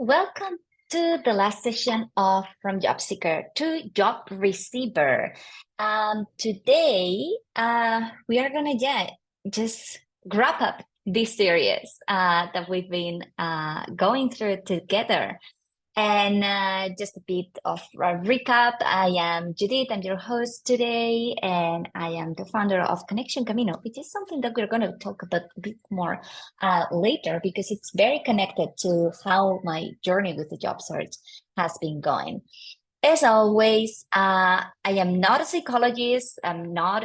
Welcome to the last session of From Job Seeker to Job Receiver. Today, we are gonna just wrap up this series that we've been going through together. And just a bit of a recap. I am Judith, I'm your host today, and I am the founder of Connection Camino, which is something that we're going to talk about a bit more later because it's very connected to how my journey with the job search has been going. As always, I am not a psychologist, I'm not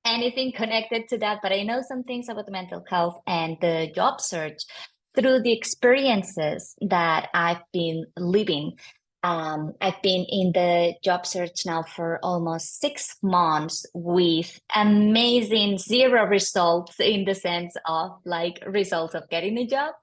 anything connected to that, but I know some things about mental health and the job search through the experiences that I've been living. I've been in the job search now for almost 6 months with amazing zero results in the sense of like results of getting a job.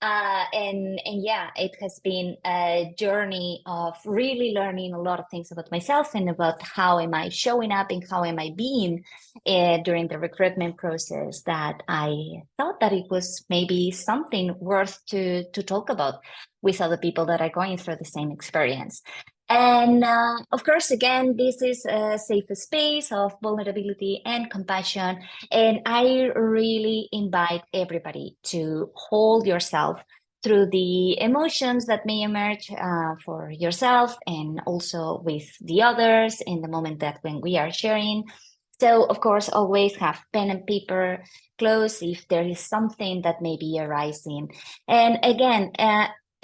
And yeah, it has been a journey of really learning a lot of things about myself and about how am I showing up and how am I being during the recruitment process, that I thought that it was maybe something worth to talk about with other people that are going through the same experience. And of course, again, this is a safe space of vulnerability and compassion. And I really invite everybody to hold yourself through the emotions that may emerge for yourself and also with the others in the moment that when we are sharing. So, of course, always have pen and paper close if there is something that may be arising. And again,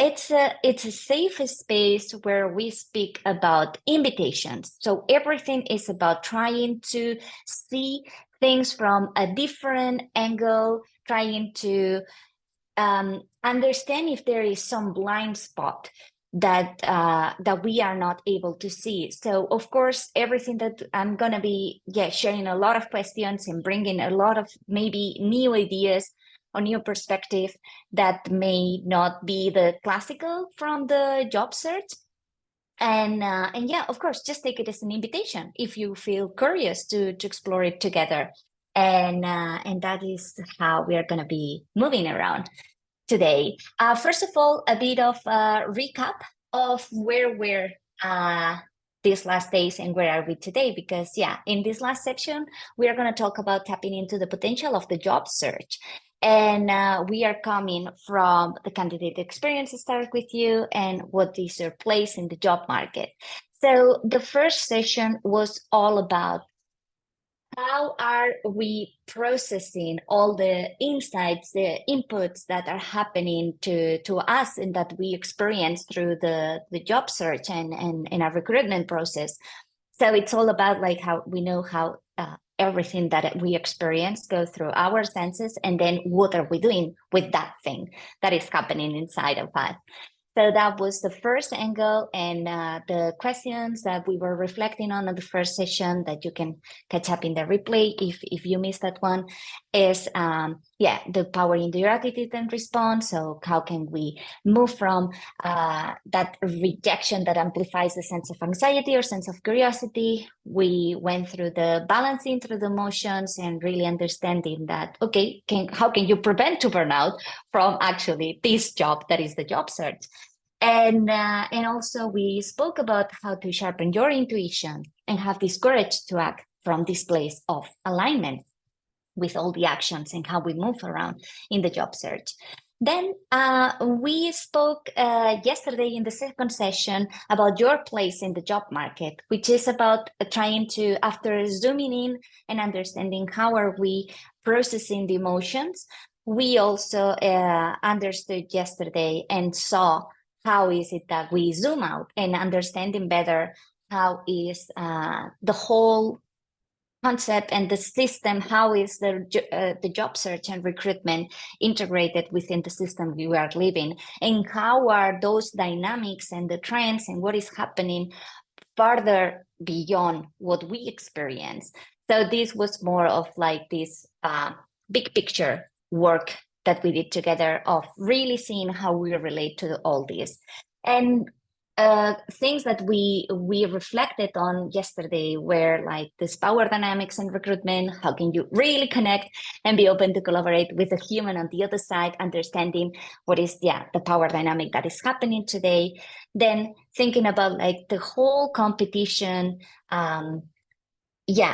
it's a safe space where we speak about invitations. So everything is about trying to see things from a different angle, trying to understand if there is some blind spot that we are not able to see. So of course, everything that I'm gonna be sharing a lot of questions and bringing a lot of maybe new ideas or new perspective that may not be the classical from the job search. And yeah, of course, just take it as an invitation if you feel curious to explore it together. And that is how we are going to be moving around today. First of all, a bit of a recap of where we're these last days and where are we today, because in this last section we are going to talk about tapping into the potential of the job search. And we are coming from the candidate experience start with you and what is your place in the job market. So the first session was all about how are we processing all the insights, the inputs that are happening to us and that we experience through the job search and our recruitment process. So it's all about like how we know how everything that we experience goes through our senses, and then what are we doing with that thing that is happening inside of us. So that was the first angle, and the questions that we were reflecting on in the first session that you can catch up in the replay if you missed that one is the power in your attitude and response. So how can we move from that rejection that amplifies the sense of anxiety or sense of curiosity? We went through the balancing through the emotions and really understanding that, okay, how can you prevent to burnout from actually this job that is the job search? And also we spoke about how to sharpen your intuition and have this courage to act from this place of alignment with all the actions and how we move around in the job search. Then we spoke yesterday in the second session about your place in the job market, which is about trying to, after zooming in and understanding how are we processing the emotions, we also understood yesterday and saw how is it that we zoom out and understanding better how is the whole concept and the system, how is the job search and recruitment integrated within the system we are living, and how are those dynamics and the trends and what is happening farther beyond what we experience. So this was more of like this big picture work that we did together of really seeing how we relate to all this. And things that we reflected on yesterday were like this power dynamics and recruitment. How can you really connect and be open to collaborate with a human on the other side, understanding what is the power dynamic that is happening today. Then thinking about like the whole competition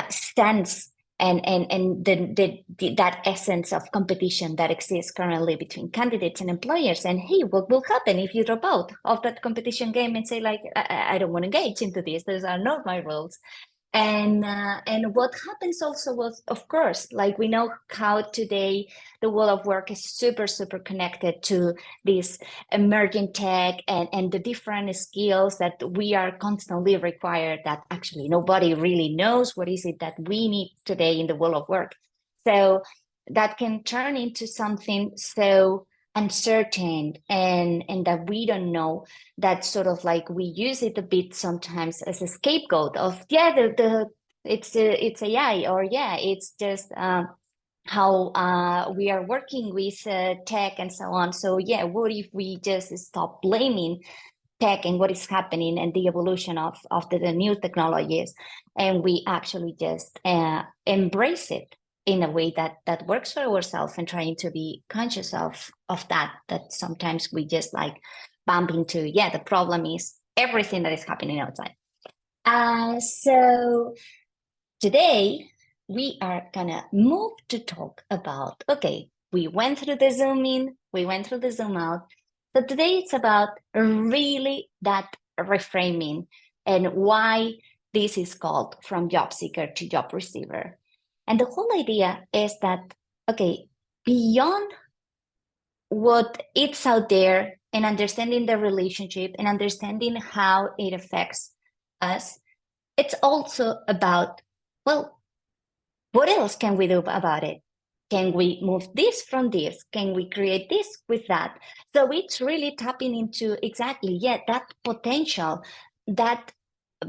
stance and that essence of competition that exists currently between candidates and employers. And hey, what will happen if you drop out of that competition game and say like, I don't want to engage into this, those are not my rules. And what happens also was, of course, like we know how today the world of work is super connected to this emerging tech and the different skills that we are constantly required that actually nobody really knows what is it that we need today in the world of work. So that can turn into something so uncertain and that we don't know, that sort of like we use it a bit sometimes as a scapegoat of it's AI, or it's just how we are working with tech and so on. So what if we just stop blaming tech and what is happening and the evolution of the new technologies, and we actually just embrace it in a way that works for ourselves, and trying to be conscious of that sometimes we just like bump into, the problem is everything that is happening outside. So today we are gonna move to talk about, okay, we went through the zoom in, we went through the zoom out. So today it's about really that reframing and why this is called from job seeker to job receiver. And the whole idea is that, okay, beyond what it's out there and understanding the relationship and understanding how it affects us, it's also about, well, what else can we do about it? Can we move this from this? Can we create this with that? So it's really tapping into exactly, that potential, that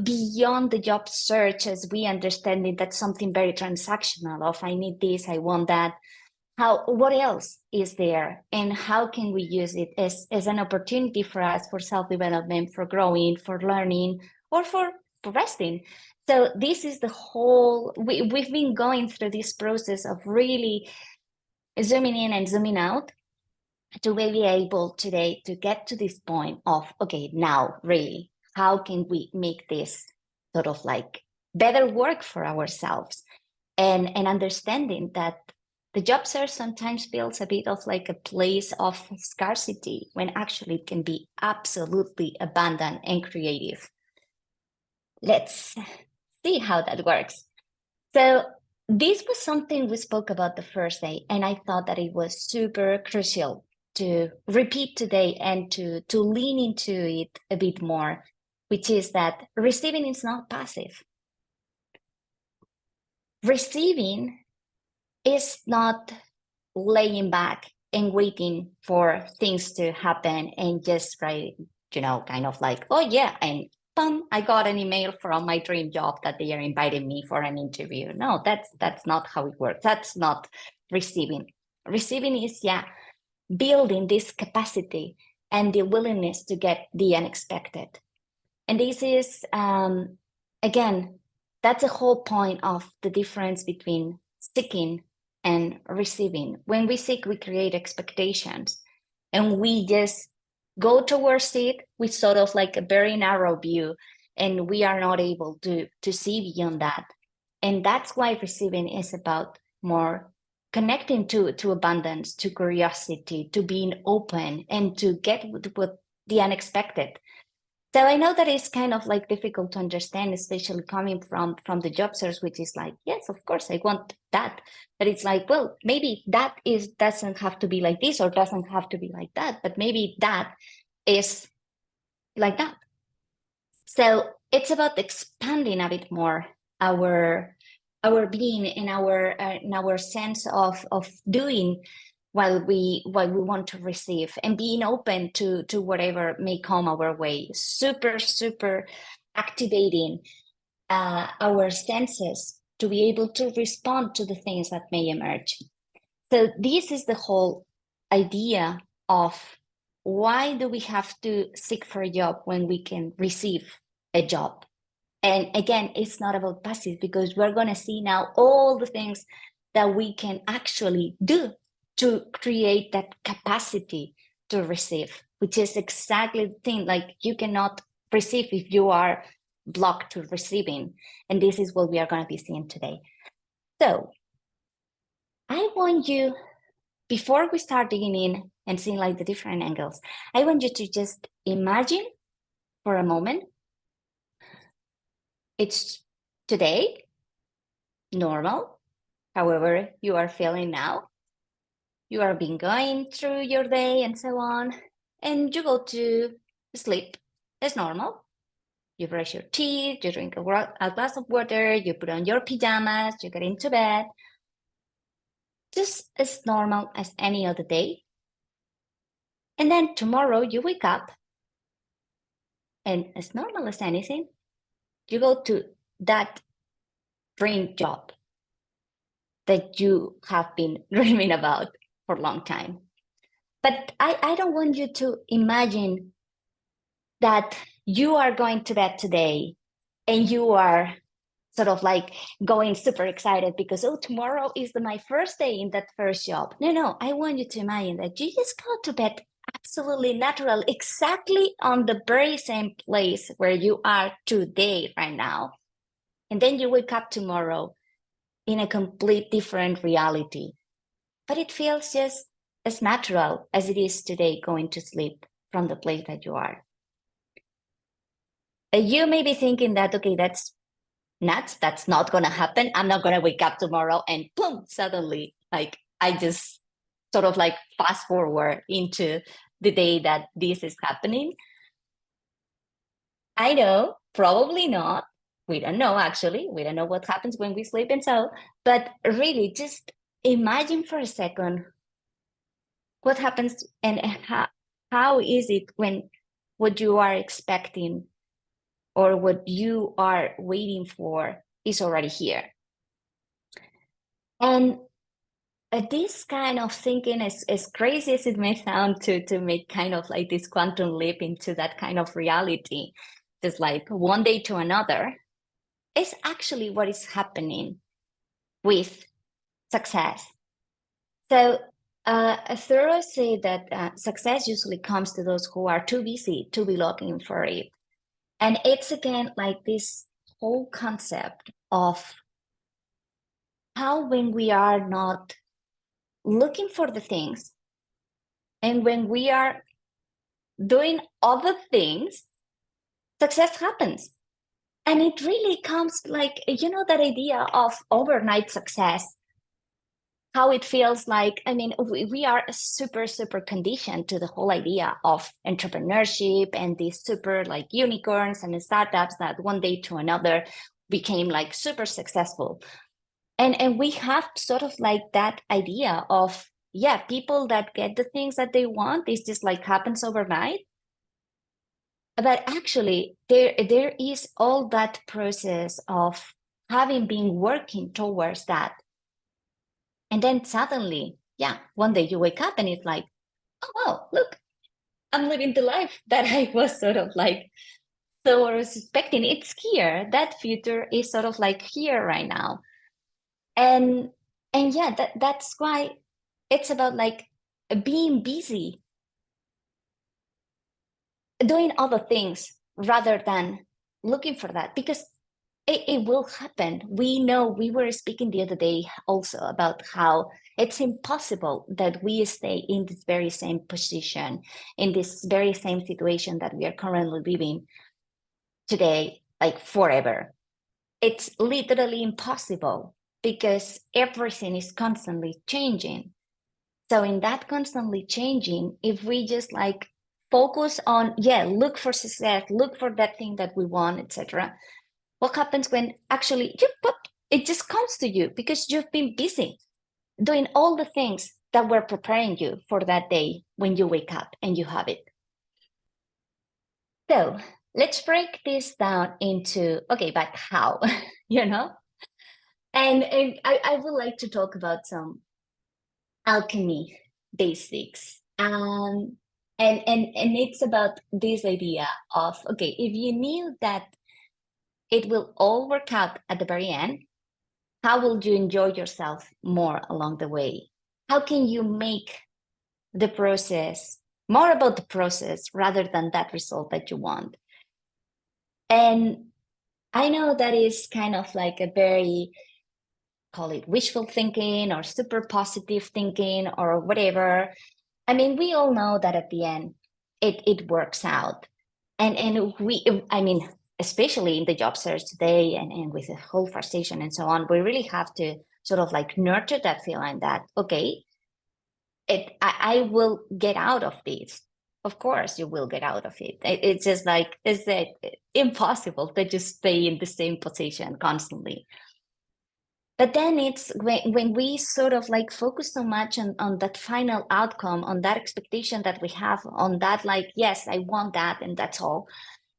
beyond the job search as we understand it, that's something very transactional of I need this, I want that. What else is there, and how can we use it as an opportunity for us for self-development, for growing, for learning, or for resting? So this is the whole, we've been going through this process of really zooming in and zooming out to be able today to get to this point of, okay, now really, how can we make this sort of like better work for ourselves, and understanding that the job search sometimes feels a bit of like a place of scarcity when actually it can be absolutely abundant and creative. Let's see how that works. So this was something we spoke about the first day, and I thought that it was super crucial to repeat today and to lean into it a bit more, which is that receiving is not passive. Receiving is not laying back and waiting for things to happen and just kind of like, oh yeah, and boom, I got an email from my dream job that they are inviting me for an interview. No, that's not how it works. That's not receiving. Receiving is building this capacity and the willingness to get the unexpected. And this is again, that's the whole point of the difference between seeking and receiving. When we seek, we create expectations, and we just go towards it with sort of like a very narrow view, and we are not able to see beyond that. And that's why receiving is about more connecting to abundance, to curiosity, to being open, and to get with the unexpected. So I know that it's kind of like difficult to understand, especially coming from the job search, which is like, yes, of course, I want that. But it's like, well, maybe that doesn't have to be like this, or doesn't have to be like that, but maybe that is like that. So it's about expanding a bit more our being and our sense of doing while we want to receive, and being open to whatever may come our way. Super activating our senses to be able to respond to the things that may emerge. So this is the whole idea of why do we have to seek for a job when we can receive a job? And again, it's not about passive, because we're going to see now all the things that we can actually do to create that capacity to receive, which is exactly the thing. Like, you cannot receive if you are blocked to receiving. And this is what we are going to be seeing today. So I want you, before we start digging in and seeing like the different angles, I want you to just imagine for a moment, it's today, normal, however you are feeling now. You are been going through your day and so on, and you go to sleep as normal. You brush your teeth, you drink a glass of water, you put on your pajamas, you get into bed, just as normal as any other day. And then tomorrow you wake up, and as normal as anything, you go to that dream job that you have been dreaming about for a long time. But I don't want you to imagine that you are going to bed today and you are sort of like going super excited because, oh, tomorrow is my first day in that first job. No, I want you to imagine that you just go to bed absolutely natural, exactly on the very same place where you are today, right now. And then you wake up tomorrow in a complete different reality. But it feels just as natural as it is today going to sleep from the place that you are. You may be thinking that, okay, that's nuts. That's not going to happen. I'm not going to wake up tomorrow and boom, suddenly, like, I just sort of like fast forward into the day that this is happening. I know, probably not. We don't know, actually. We don't know what happens when we sleep and so, but really just imagine for a second what happens and how is it when what you are expecting or what you are waiting for is already here. And this kind of thinking, as crazy as it may sound, to make kind of like this quantum leap into that kind of reality, just like one day to another, is actually what is happening with success. So Thoreau said that success usually comes to those who are too busy to be looking for it. And it's again like this whole concept of how when we are not looking for the things and when we are doing other things, success happens. And it really comes like, that idea of overnight success, how it feels like, I mean, we are super, super conditioned to the whole idea of entrepreneurship and these super like unicorns and startups that one day to another became like super successful. And we have sort of like that idea of, yeah, people that get the things that they want, it just like happens overnight. But actually, there is all that process of having been working towards that. And then suddenly, yeah, one day you wake up and it's like, oh, wow, look, I'm living the life that I was sort of like, so I was expecting. It's here. That future is sort of like here right now. And yeah, that's why it's about like being busy, doing other things rather than looking for that, because it will happen. We know, we were speaking the other day also about how it's impossible that we stay in this very same position, in this very same situation that we are currently living today, like forever. It's literally impossible because everything is constantly changing. So in that constantly changing, if we just like focus on, yeah, look for success, look for that thing that we want, etc., what happens when actually it just comes to you because you've been busy doing all the things that were preparing you for that day when you wake up and you have it. So let's break this down into, okay, but how, you know? And I would like to talk about some alchemy basics. And it's about this idea of, okay, if you knew that it will all work out at the very end, how will you enjoy yourself more along the way? How can you make the process more about the process rather than that result that you want? And I know that is kind of like a very, call it wishful thinking or super positive thinking or whatever. I mean, we all know that at the end it works out. And we, I mean, especially in the job search today and with the whole frustration and so on, we really have to sort of like nurture that feeling that, okay, I will get out of this. Of course you will get out of it. It's just like, it's impossible to just stay in the same position constantly. But then it's when we sort of like focus so much on that final outcome, on that expectation that we have, on that, like, yes, I want that and that's all,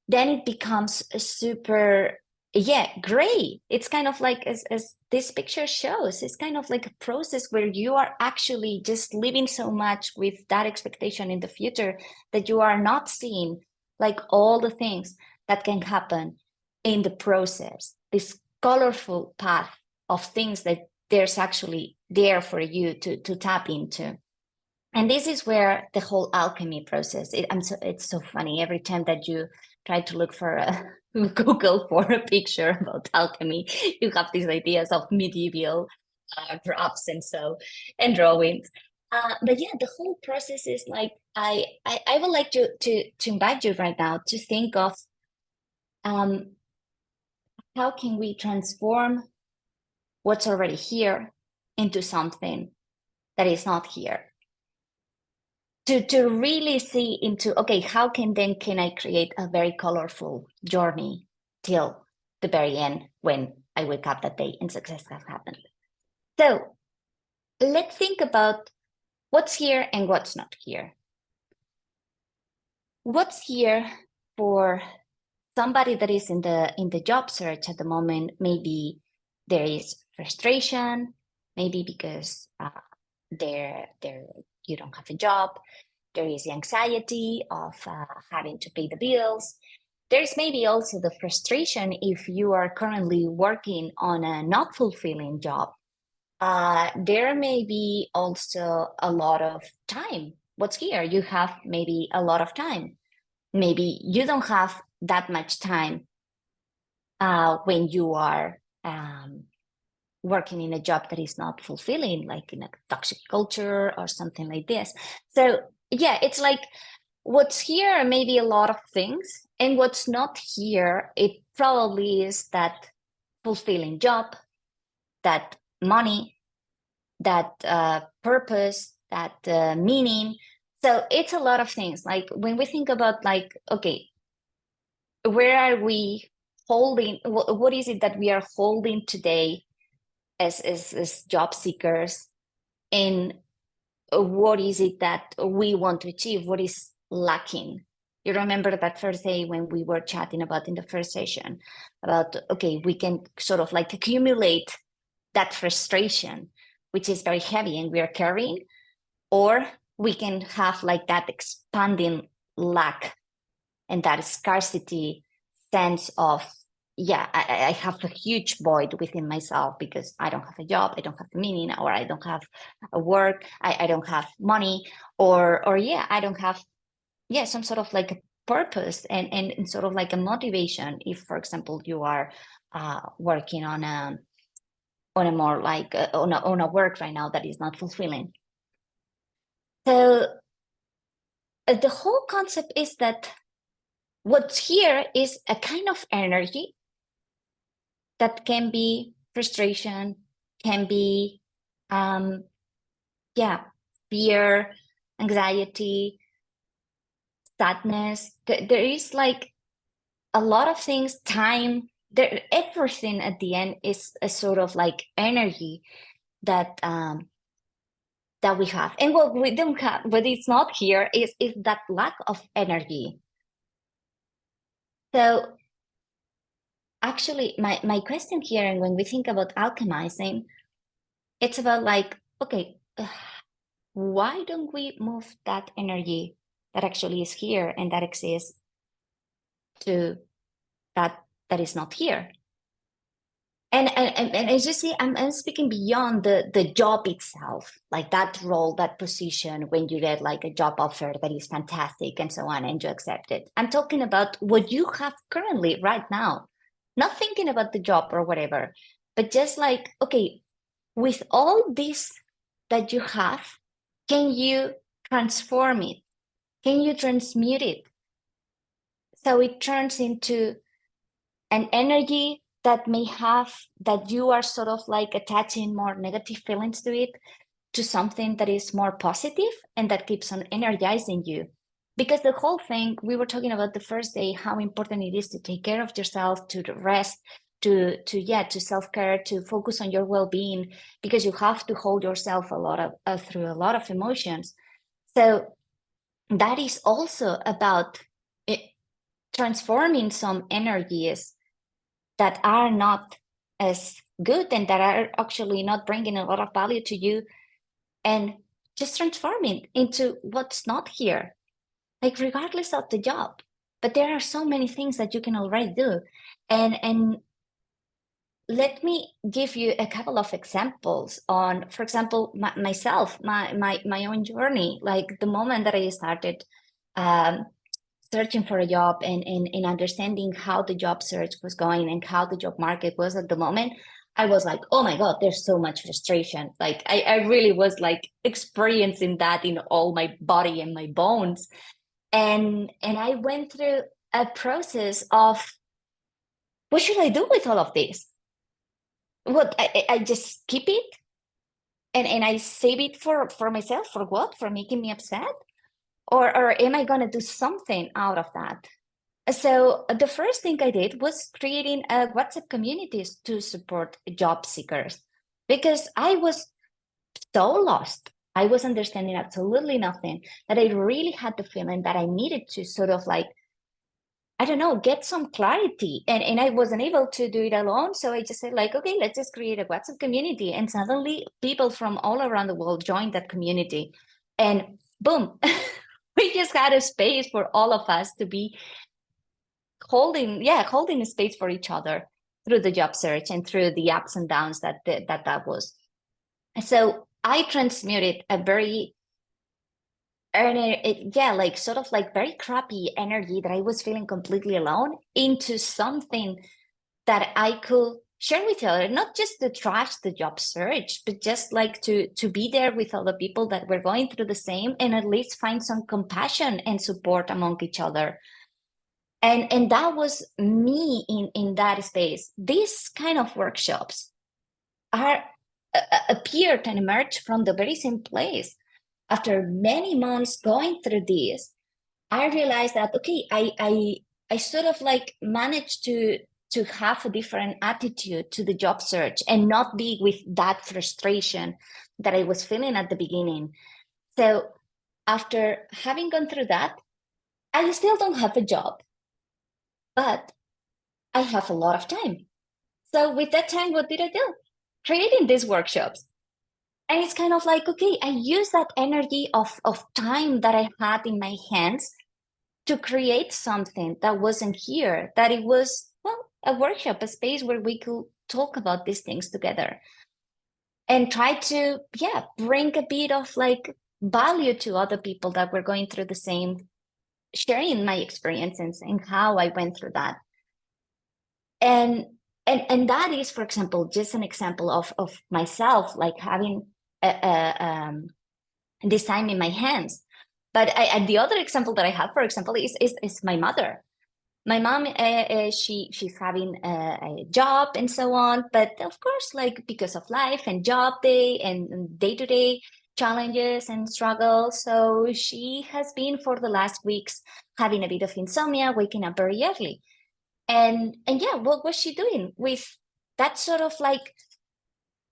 then it becomes a super, yeah, gray. It's kind of like, as this picture shows, it's kind of like a process where you are actually just living so much with that expectation in the future that you are not seeing like all the things that can happen in the process, this colorful path of things that there's actually there for you to tap into. And this is where the whole alchemy process, it's so funny. Every time that you try to look for Google for a picture about alchemy, you have these ideas of medieval drafts and drawings. But yeah, the whole process is like, I would like to invite you right now to think of um, how can we transform what's already here into something that is not here. To really see into, okay, how can I create a very colorful journey till the very end when I wake up that day and success has happened. So let's think about what's here and what's not here. What's here for somebody that is in the job search at the moment? Maybe there is frustration, maybe because there you don't have a job. There is the anxiety of having to pay the bills. There's maybe also the frustration if you are currently working on a not fulfilling job. There may be also a lot of time. What's here? You have maybe a lot of time. Maybe you don't have that much time when you are working in a job that is not fulfilling, like in a toxic culture or something like this. So yeah, it's like what's here are maybe a lot of things, and what's not here, it probably is that fulfilling job, that money, that purpose, that meaning. So it's a lot of things. Like when we think about like, okay, where are we holding? What is it that we are holding today as job seekers, and what is it that we want to achieve? What is lacking? You remember that first day when we were chatting about in the first session about, okay, we can sort of like accumulate that frustration, which is very heavy and we are carrying, or we can have like that expanding lack and that scarcity sense of, yeah, I have a huge void within myself because I don't have a job, I don't have a meaning, or I don't have a work, I don't have money, or yeah, I don't have, yeah, some sort of like a purpose and sort of like a motivation. If, for example, you are working on a more like on a work right now that is not fulfilling. So the whole concept is that what's here is a kind of energy that can be frustration, can be, yeah, fear, anxiety, sadness. There is like a lot of things, time, there, everything at the end is a sort of like energy that that we have. And what we don't have, what it's not here is that lack of energy. So actually my question here, and when we think about alchemizing, it's about like, okay, why don't we move that energy that actually is here and that exists to that is not here. And as you see, I'm speaking beyond the job itself, like that role, that position, when you get like a job offer that is fantastic and so on, and you accept it. I'm talking about what you have currently right now, not thinking about the job or whatever, but just like, okay, with all this that you have, can you transform it? Can you transmute it? So it turns into an energy that may have, that you are sort of like attaching more negative feelings to it, to something that is more positive and that keeps on energizing you. Because the whole thing, we were talking about the first day, how important it is to take care of yourself, to rest, to self-care, to focus on your well-being, because you have to hold yourself a lot of through a lot of emotions. So that is also about transforming some energies that are not as good and that are actually not bringing a lot of value to you, and just transforming into what's not here, like regardless of the job. But there are so many things that you can already do. And let me give you a couple of examples on, for example, myself, my own journey, like the moment that I started searching for a job and understanding how the job search was going and how the job market was at the moment. I was like, oh my God, there's so much frustration. Like I really was like experiencing that in all my body and my bones. And I went through a process of, what should I do with all of this? What, I just keep it and I save it for myself, for what? For making me upset? Or am I gonna do something out of that? So the first thing I did was creating a WhatsApp communities to support job seekers, because I was so lost. I was understanding absolutely nothing, that I really had the feeling that I needed to sort of like, I don't know, get some clarity. And I wasn't able to do it alone. So I just said like, okay, let's just create a WhatsApp community. And suddenly people from all around the world joined that community. And boom, we just had a space for all of us to be holding a space for each other through the job search and through the ups and downs that was. So I transmuted a very like sort of like very crappy energy that I was feeling completely alone into something that I could share with other, not just to trash the job search, but just like to be there with other people that were going through the same, and at least find some compassion and support among each other. And that was me in that space. These kind of workshops are appeared and emerged from the very same place. After many months going through this, I realized that okay, I sort of like managed to have a different attitude to the job search and not be with that frustration that I was feeling at the beginning. So after having gone through that, I still don't have a job, but I have a lot of time. So with that time, what did I do? Creating these workshops. And it's kind of like, okay, I use that energy of time that I had in my hands to create something that wasn't here, that it was, well, a workshop, a space where we could talk about these things together and try to, bring a bit of like value to other people that were going through the same, sharing my experiences and how I went through that. And that is, for example, just an example of myself, like having this time in my hands. But the other example that I have, for example, is my mother. My mom, she's having a job and so on, but of course, like because of life and job day and day-to-day challenges and struggles, so she has been for the last weeks having a bit of insomnia, waking up very early. And what was she doing with that sort of like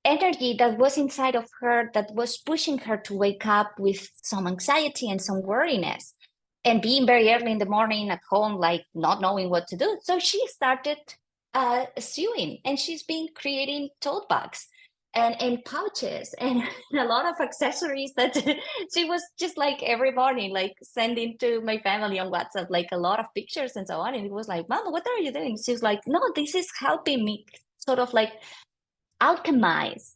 energy that was inside of her, that was pushing her to wake up with some anxiety and some worriness, and being very early in the morning at home, like not knowing what to do? So she started sewing, and she's been creating tote bags. and pouches and a lot of accessories that she was just like every morning like sending to my family on WhatsApp, like a lot of pictures and so on. And it was like, Mama, what are you doing? She's like, no, this is helping me sort of like alchemize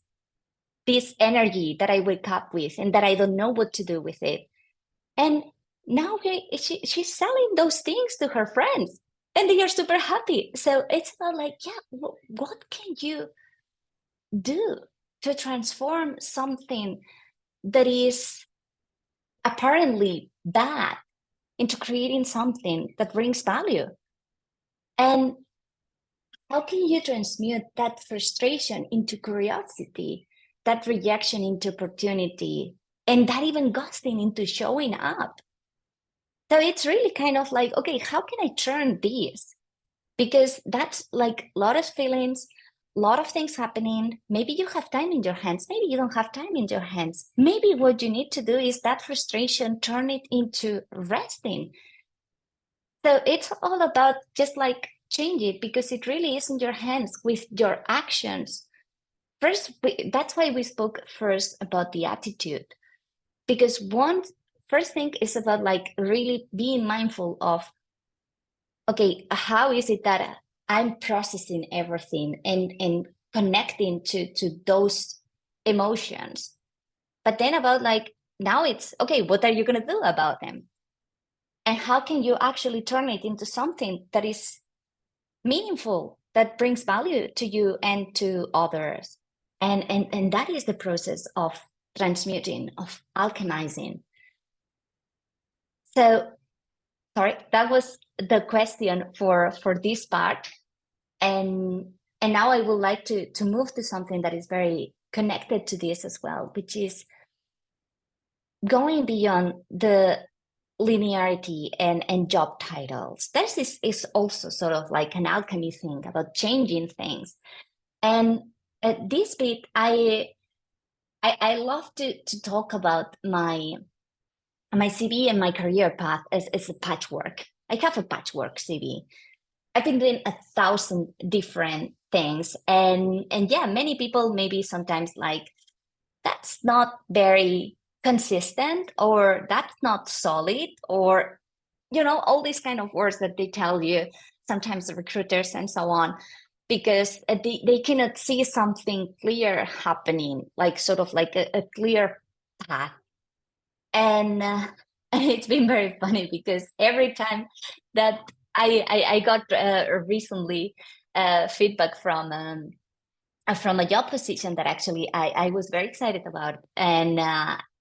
this energy that I wake up with and that I don't know what to do with it. And now she's selling those things to her friends and they are super happy. So it's about like, yeah, what can you do to transform something that is apparently bad into creating something that brings value? And how can you transmute that frustration into curiosity, that rejection into opportunity, and that even ghosting into showing up? So it's really kind of like, okay, how can I turn this? Because that's like a lot of feelings, a lot of things happening. Maybe you have time in your hands. Maybe you don't have time in your hands. Maybe what you need to do is that frustration, turn it into resting. So it's all about just like change it because it really is in your hands with your actions. First, that's why we spoke first about the attitude. Because one first thing is about like really being mindful of, okay, how is it that I'm processing everything and connecting to those emotions? But then about like, now it's, okay, what are you going to do about them? And how can you actually turn it into something that is meaningful, that brings value to you and to others? And that is the process of transmuting, of alchemizing. So, sorry, that was the question for this part. And now I would like to move to something that is very connected to this as well, which is going beyond the linearity and job titles. This is also sort of like an alchemy thing about changing things. And at this bit, I love to talk about my CV and my career path as a patchwork. I have a patchwork CV. I've been doing 1,000 different things. And yeah, many people maybe sometimes like, that's not very consistent, or that's not solid, or, all these kind of words that they tell you, sometimes the recruiters and so on, because they cannot see something clear happening, like sort of like a clear path. And it's been very funny because every time that I got recently feedback from a job position that actually I was very excited about,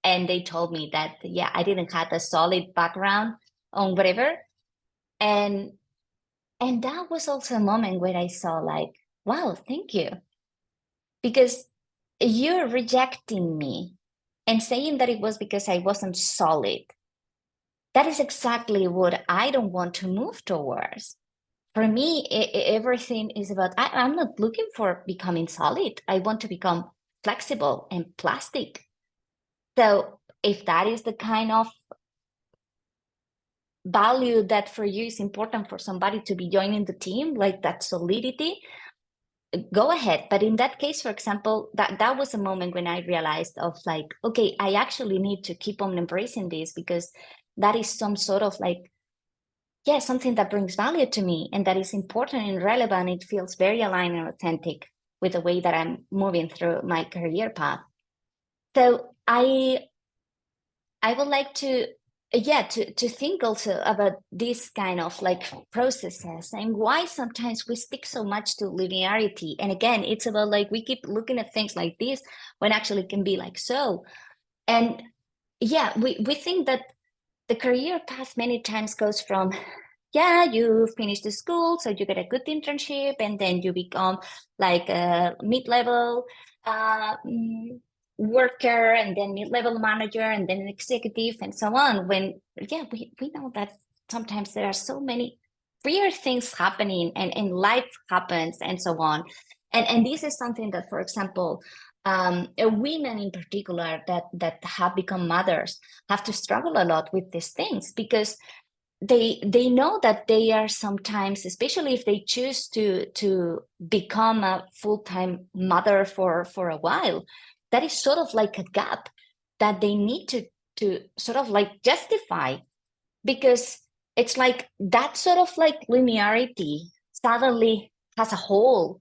and they told me that yeah, I didn't have a solid background on whatever, and that was also a moment where I saw like, wow, thank you, because you're rejecting me and saying that it was because I wasn't solid. That is exactly what I don't want to move towards. For me, everything is about, I'm not looking for becoming solid. I want to become flexible and plastic. So if that is the kind of value that for you is important for somebody to be joining the team, like that solidity, go ahead. But in that case, for example, that was a moment when I realized of like, okay, I actually need to keep on embracing this, because that is some sort of like, yeah, something that brings value to me and that is important and relevant. It feels very aligned and authentic with the way that I'm moving through my career path. So I would like to to think also about this kind of like processes and why sometimes we stick so much to linearity. And again, it's about like we keep looking at things like this when actually it can be like so. And yeah, we think that the career path many times goes from, yeah, you finish the school, so you get a good internship, and then you become like a mid-level worker, and then mid-level manager, and then an executive, and so on. When, yeah, we know that sometimes there are so many weird things happening, and life happens, and so on. And this is something that, for example, women in particular that have become mothers have to struggle a lot with these things, because they know that they are sometimes, especially if they choose to become a full-time mother for a while, that is sort of like a gap that they need to sort of like justify, because it's like that sort of like linearity suddenly has a hole,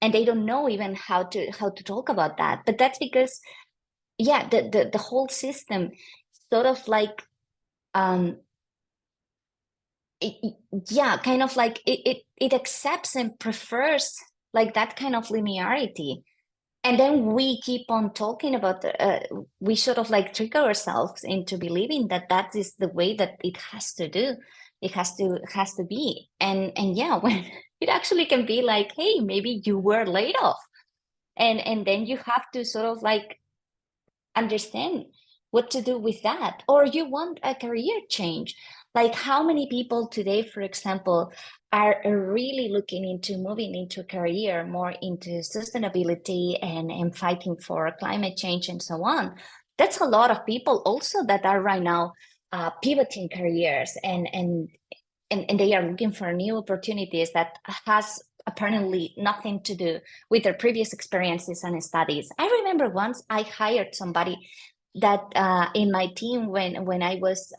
and they don't know even how to talk about that. But that's because, yeah, the whole system sort of like um it, yeah, kind of like it accepts and prefers like that kind of linearity. And then we keep on talking about we sort of like trick ourselves into believing that that is the way that it has to do. It has to be. And yeah, when it actually can be like, hey, maybe you were laid off, and then you have to sort of like understand what to do with that, or you want a career change. Like, how many people today, for example, are really looking into moving into a career more into sustainability and fighting for climate change and so on? That's a lot of people also that are right now pivoting careers, and they are looking for new opportunities that has apparently nothing to do with their previous experiences and studies. I remember once I hired somebody that in my team when I was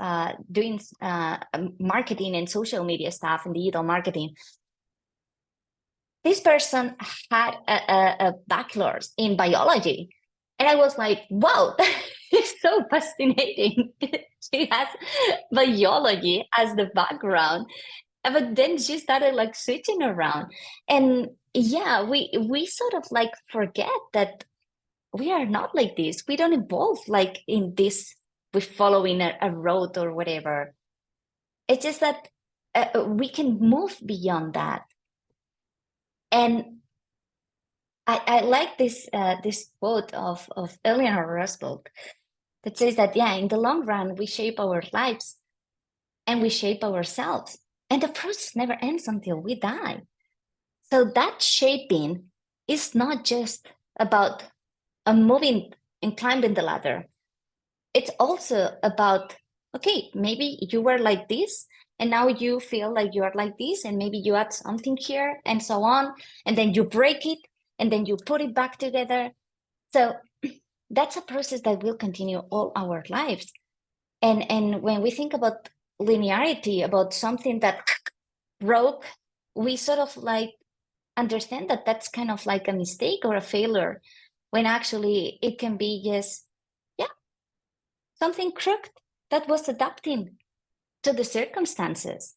doing marketing and social media stuff and digital marketing. This person had a bachelor's in biology. And I was like, wow, it's so fascinating. She has biology as the background. But then she started like switching around. And yeah, we sort of like forget that we are not like this. We don't evolve like in this, with following a road or whatever. It's just that we can move beyond that. And I like this quote of Eleanor Roosevelt that says that, yeah, in the long run, we shape our lives and we shape ourselves. And the process never ends until we die. So that shaping is not just about moving and climbing the ladder. It's also about, okay, maybe you were like this, and now you feel like you are like this, and maybe you add something here and so on, and then you break it, and then you put it back together. So that's a process that will continue all our lives. And when we think about linearity, about something that broke, we sort of like understand that that's kind of like a mistake or a failure, when actually it can be just, yeah, something crooked that was adapting to the circumstances.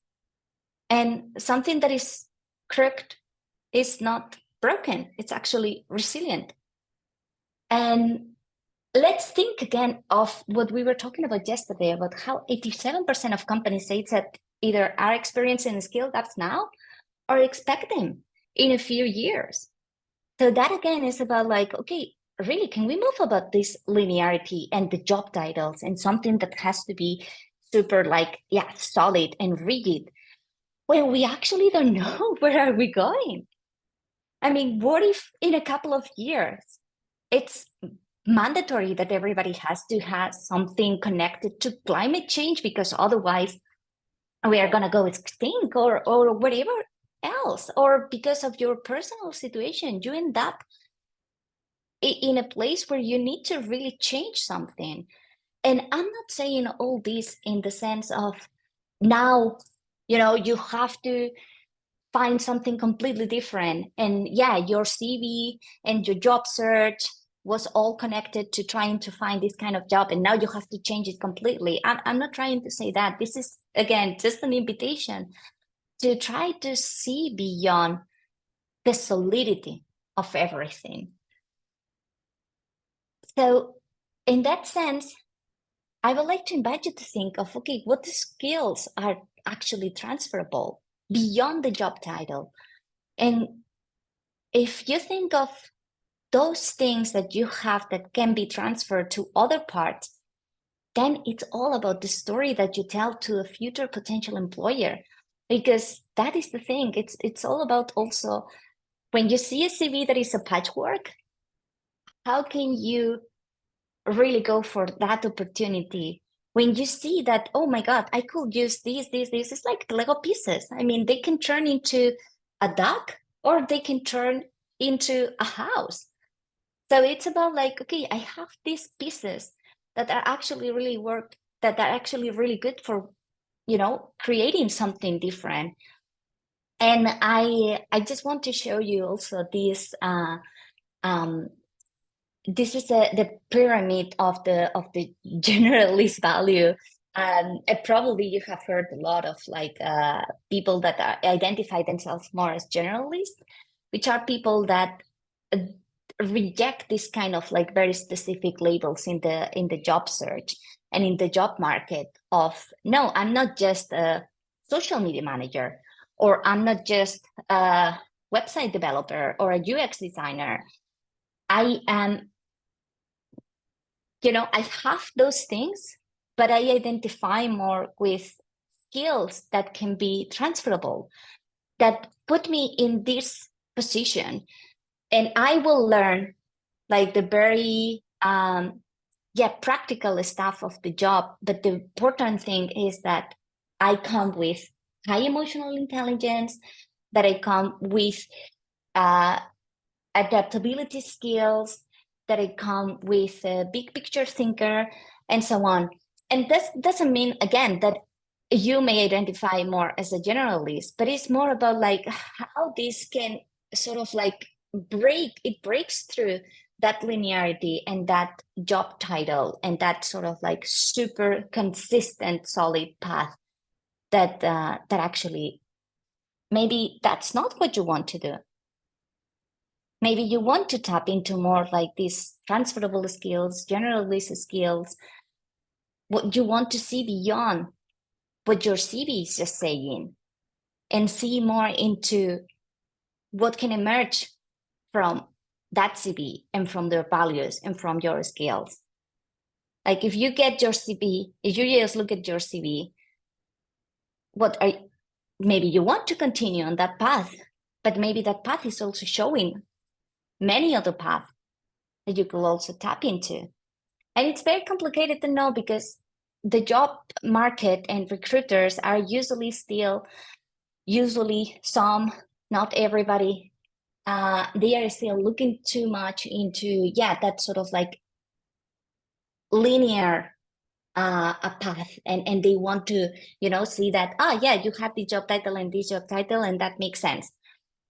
And something that is crooked is not broken, it's actually resilient. And let's think again of what we were talking about yesterday, about how 87% of companies say that either are experiencing skill gaps now or expect them in a few years. So that again is about like, okay, really, can we move about this linearity and the job titles and something that has to be super like, yeah, solid and rigid, when we actually don't know where are we going? I mean, what if in a couple of years it's mandatory that everybody has to have something connected to climate change, because otherwise we are going to go extinct, or whatever else, or because of your personal situation you end up in a place where you need to really change something. And I'm not saying all this in the sense of now, you have to find something completely different. And yeah, your CV and your job search was all connected to trying to find this kind of job, and now you have to change it completely. I'm not trying to say that. This is, again, just an invitation to try to see beyond the solidity of everything. So in that sense, I would like to invite you to think of, okay, what skills are actually transferable beyond the job title? And if you think of those things that you have that can be transferred to other parts, then it's all about the story that you tell to a future potential employer. Because that is the thing. It's all about also, when you see a CV that is a patchwork, how can you really go for that opportunity when you see that, oh my God, I could use these, it's like Lego pieces. I mean, they can turn into a duck or they can turn into a house. So it's about like, okay, I have these pieces that are actually really work, that are actually really good for, creating something different. And I just want to show you also um, this is the pyramid of the generalist value. And probably you have heard a lot of like people that identify themselves more as generalists, which are people that uh, reject this kind of like very specific labels in the job search and in the job market of, no, I'm not just a social media manager, or I'm not just a website developer or a UX designer. I am, I have those things, but I identify more with skills that can be transferable, that put me in this position. And I will learn like the very, practical stuff of the job. But the important thing is that I come with high emotional intelligence, that I come with uh, adaptability skills, that I come with a big picture thinker, and so on. And this doesn't mean, again, that you may identify more as a generalist, but it's more about like how this can sort of like breaks through that linearity and that job title and that sort of like super consistent, solid path that actually maybe that's not what you want to do. Maybe you want to tap into more like these transferable skills, generalist skills, what you want to see beyond what your CV is just saying, and see more into what can emerge from that CV and from their values and from your skills. Like if you get your CV, if you just look at your CV, maybe you want to continue on that path, but maybe that path is also showing many other paths that you could also tap into. And it's very complicated to know because the job market and recruiters are usually some, not everybody, they are still looking too much into, that sort of like linear a path. And they want to, see that, you have the job title and this job title, and that makes sense.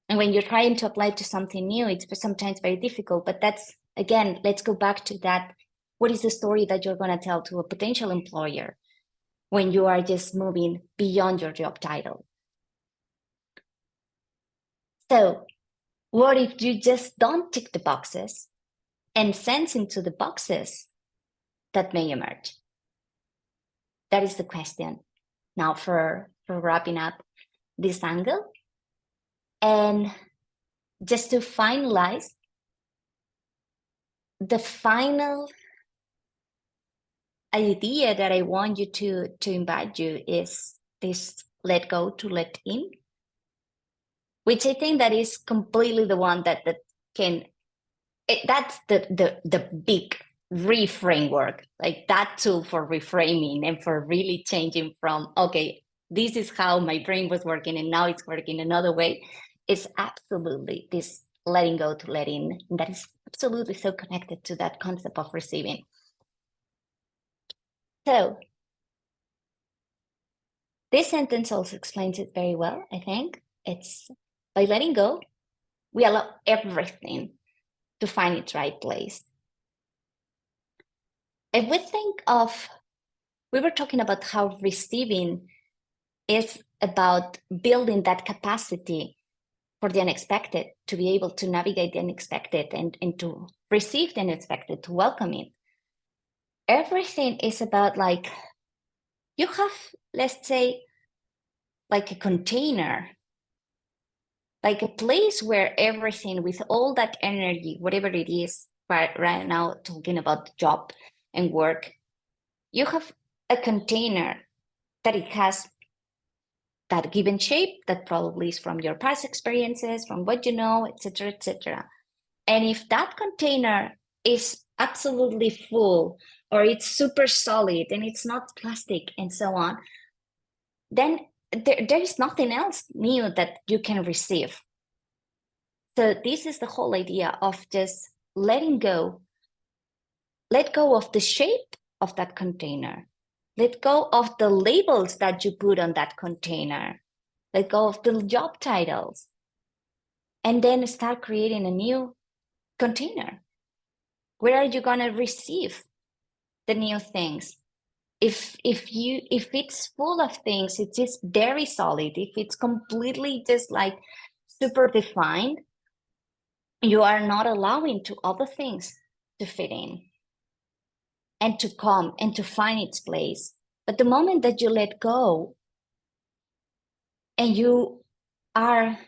And when you're trying to apply to something new, it's sometimes very difficult. But that's, again, let's go back to that. What is the story that you're going to tell to a potential employer when you are just moving beyond your job title? So what if you just don't tick the boxes and sense into the boxes that may emerge? That is the question now for wrapping up this angle. And just to finalize, the final idea that I want you to invite you is this let go to let in, which I think that is completely the one that can, that's the big reframe work, like that tool for reframing and for really changing from, okay, this is how my brain was working and now it's working another way. It's absolutely this letting go to let in. And that is absolutely so connected to that concept of receiving. So this sentence also explains it very well, I think. It's by letting go, we allow everything to find its right place. If we think of, we were talking about how receiving is about building that capacity for the unexpected, to be able to navigate the unexpected and to receive the unexpected, to welcome it. Everything is about like, you have, let's say, like a container, like a place where everything with all that energy, whatever it is, right now talking about job and work, you have a container that it has that given shape that probably is from your past experiences, from what you know, etc., etc. And if that container is absolutely full or it's super solid and it's not plastic and so on, then there is nothing else new that you can receive. So this is the whole idea of just letting go. Let go of the shape of that container. Let go of the labels that you put on that container. Let go of the job titles. And then start creating a new container. Where are you going to receive the new things? If it's full of things, it's just very solid. If it's completely just like super defined, you are not allowing to other things to fit in and to come and to find its place. But the moment that you let go and you are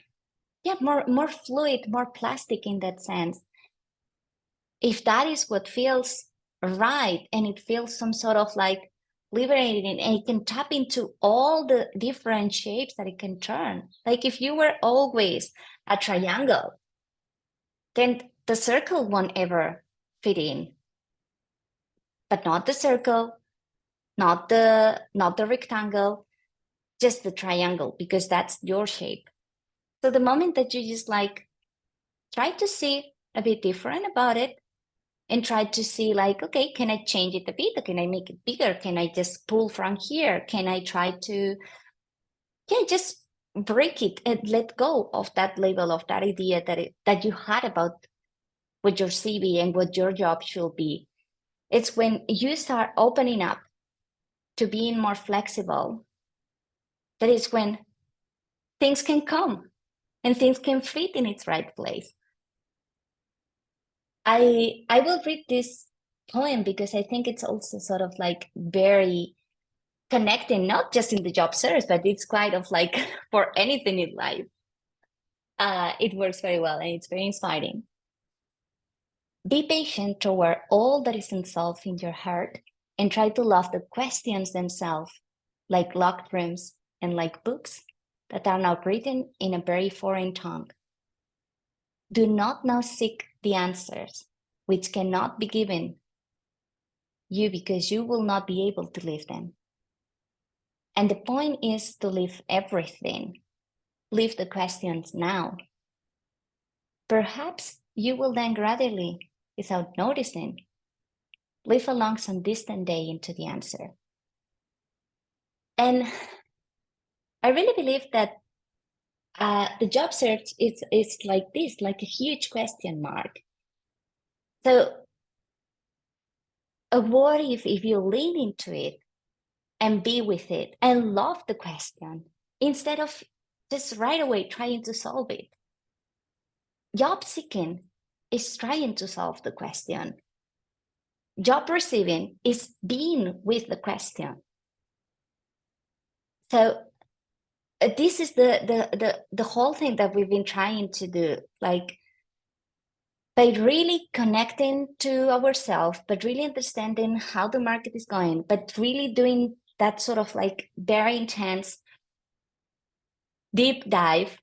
more fluid, more plastic in that sense, if that is what feels right and it feels some sort of like liberating and it can tap into all the different shapes that it can turn. Like if you were always a triangle, then the circle won't ever fit in. But not the circle, not the rectangle, just the triangle, because that's your shape. So the moment that you just like try to see a bit different about it and try to see like, okay, can I change it a bit? Or can I make it bigger? Can I just pull from here? Can I try to, just break it and let go of that label, of that idea that you had about what your CV and what your job should be. It's when you start opening up to being more flexible, that is when things can come and things can fit in its right place. I will read this poem because I think it's also sort of like very connecting, not just in the job search, but it's kind of like for anything in life. It works very well and it's very inspiring. Be patient toward all that is unsolved in your heart and try to love the questions themselves, like locked rooms and like books that are now written in a very foreign tongue. Do not now seek the answers, which cannot be given you because you will not be able to live them. And the point is to live everything. Leave the questions now. Perhaps you will then gradually, without noticing, live along some distant day into the answer. And I really believe that the job search is like this, like a huge question mark. So what if you lean into it and be with it and love the question instead of just right away trying to solve it? Job seeking is trying to solve the question. Job receiving is being with the question. So this is the whole thing that we've been trying to do, like by really connecting to ourselves, but really understanding how the market is going, but really doing that sort of like very intense deep dive,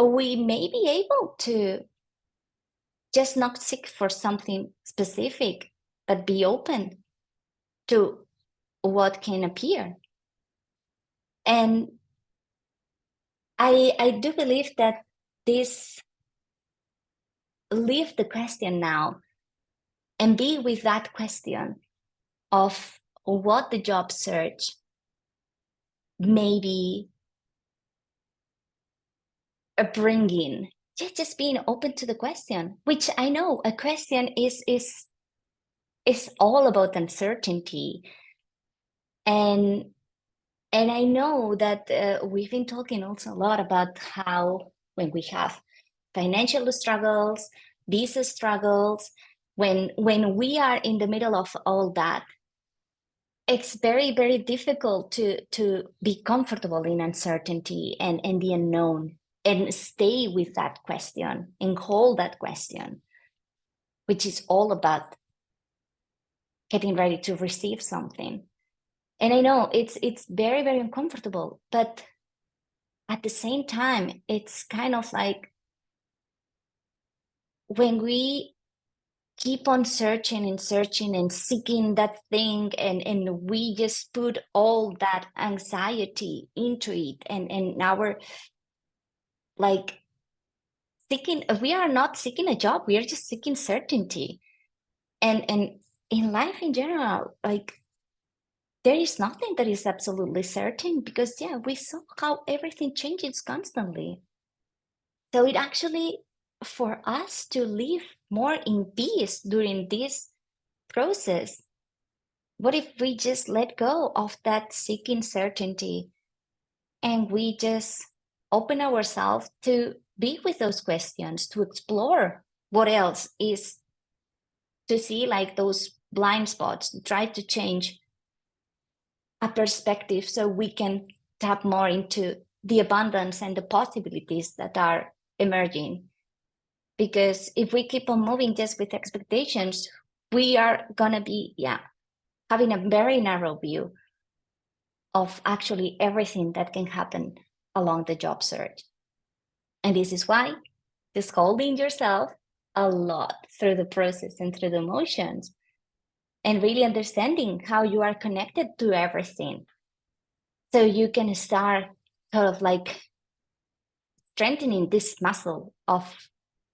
we may be able to just not seek for something specific, but be open to what can appear. And I do believe that this leave the question now and be with that question of what the job search may be bringing. Just being open to the question, which I know a question is all about uncertainty. And I know that we've been talking also a lot about how when we have financial struggles, visa struggles, when we are in the middle of all that, it's very, very difficult to be comfortable in uncertainty and the unknown and stay with that question and hold that question, which is all about getting ready to receive something. And I know it's very, very uncomfortable, but at the same time, it's kind of like when we keep on searching and searching and seeking that thing, and we just put all that anxiety into it, and now we're like seeking, we are not seeking a job, we are just seeking certainty. And in life in general, like there is nothing that is absolutely certain, because yeah, we saw how everything changes constantly. So it actually, for us to live more in peace during this process, what if we just let go of that seeking certainty and we just open ourselves to be with those questions, to explore what else is, to see like those blind spots, to try to change a perspective so we can tap more into the abundance and the possibilities that are emerging. Because if we keep on moving just with expectations, we are gonna be, having a very narrow view of actually everything that can happen along the job search. And this is why just holding yourself a lot through the process and through the motions, and really understanding how you are connected to everything. So you can start sort of like strengthening this muscle of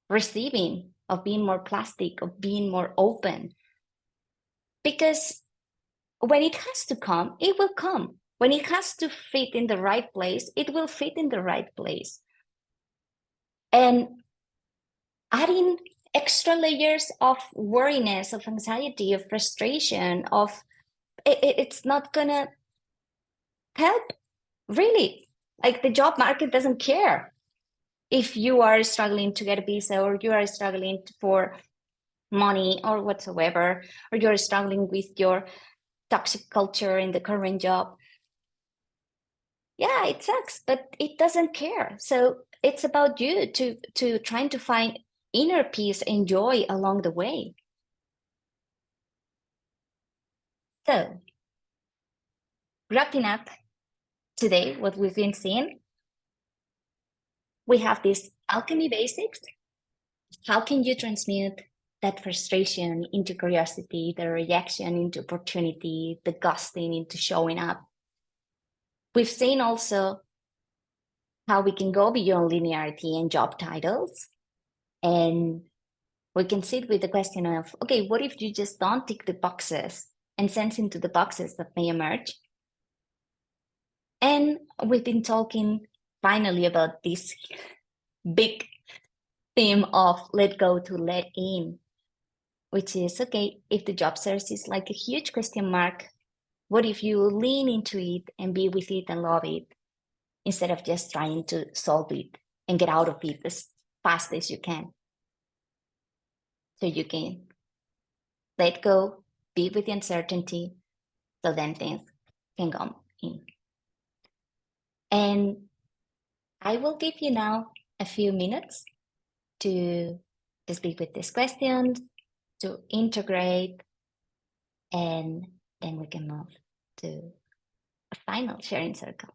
receiving, of being more plastic, of being more open. Because when it has to come, it will come. When it has to fit in the right place, it will fit in the right place. And adding extra layers of worriness, of anxiety, of frustration, it's not gonna help, really. Like the job market doesn't care if you are struggling to get a visa, or you are struggling for money or whatsoever, or you're struggling with your toxic culture in the current job. Yeah, it sucks, but it doesn't care. So it's about you to trying to find inner peace and joy along the way. So wrapping up today, what we've been seeing, we have this alchemy basics. How can you transmute that frustration into curiosity, the reaction into opportunity, the ghosting into showing up? We've seen also how we can go beyond linearity and job titles. And we can sit with the question of, okay, what if you just don't tick the boxes and sense into the boxes that may emerge? And we've been talking finally about this big theme of let go to let in, which is, okay, if the job search is like a huge question mark, what if you lean into it and be with it and love it, instead of just trying to solve it and get out of it as fast as you can? So you can let go, be with the uncertainty, so then things can come in. And I will give you now a few minutes to speak with these questions, to integrate, and then we can move to a final sharing circle.